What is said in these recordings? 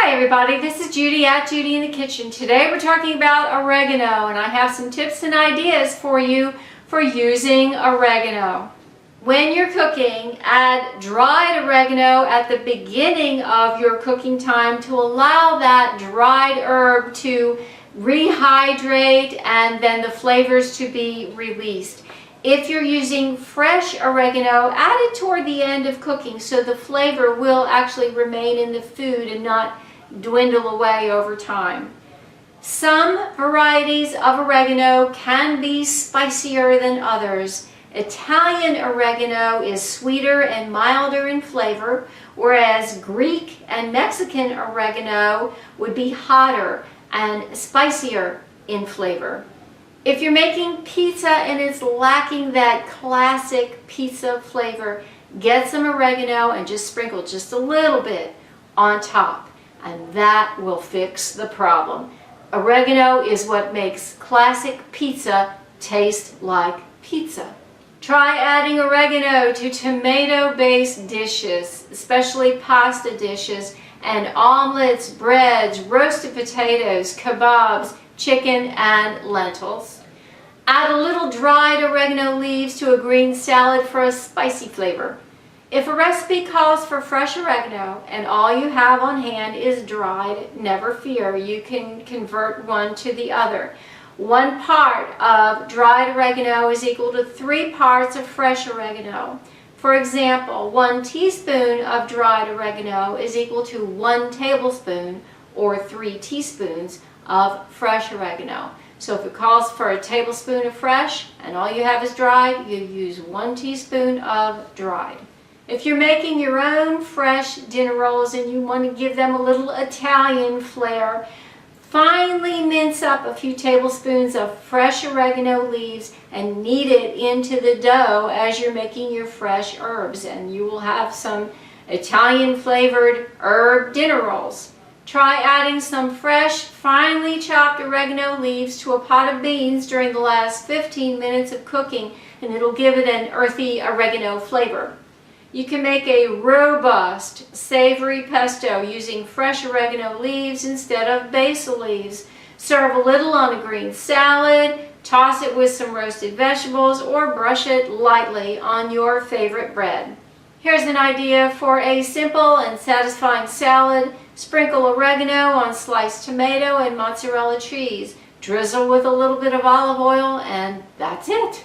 Hi everybody, this is Judy at Judy in the Kitchen. Today we're talking about oregano, and I have some tips and ideas for you for using oregano. When you're cooking, add dried oregano at the beginning of your cooking time to allow that dried herb to rehydrate and then the flavors to be released. If you're using fresh oregano, add it toward the end of cooking so the flavor will actually remain in the food and not dwindle away over time. Some varieties of oregano can be spicier than others. Italian oregano is sweeter and milder in flavor, whereas Greek and Mexican oregano would be hotter and spicier in flavor. If you're making pizza and it's lacking that classic pizza flavor, get some oregano and just sprinkle just a little bit on top, and that will fix the problem. Oregano is what makes classic pizza taste like pizza. Try adding oregano to tomato-based dishes, especially pasta dishes, and omelets, breads, roasted potatoes, kebabs, chicken, and lentils. Add a little dried oregano leaves to a green salad for a spicy flavor. If a recipe calls for fresh oregano and all you have on hand is dried, never fear, you can convert one to the other. 1 part of dried oregano is equal to 3 parts of fresh oregano. For example, 1 teaspoon of dried oregano is equal to 1 tablespoon or 3 teaspoons of fresh oregano. So if it calls for a tablespoon of fresh and all you have is dried, you use 1 teaspoon of dried. If you're making your own fresh dinner rolls and you want to give them a little Italian flair, finely mince up a few tablespoons of fresh oregano leaves and knead it into the dough as you're making your fresh herbs, and you will have some Italian flavored herb dinner rolls. Try adding some fresh, finely chopped oregano leaves to a pot of beans during the last 15 minutes of cooking, and it'll give it an earthy oregano flavor. You can make a robust, savory pesto using fresh oregano leaves instead of basil leaves. Serve a little on a green salad, toss it with some roasted vegetables, or brush it lightly on your favorite bread. Here's an idea for a simple and satisfying salad. Sprinkle oregano on sliced tomato and mozzarella cheese. Drizzle with a little bit of olive oil, and that's it.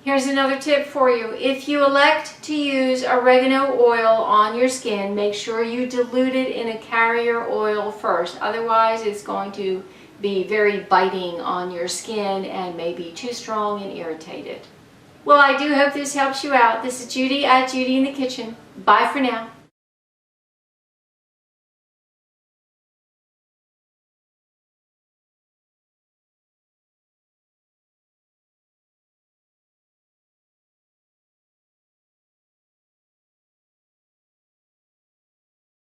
Here's another tip for you. If you elect to use oregano oil on your skin, make sure you dilute it in a carrier oil first. Otherwise, it's going to be very biting on your skin and may be too strong and irritated. Well, I do hope this helps you out. This is Judy at Judy in the Kitchen. Bye for now.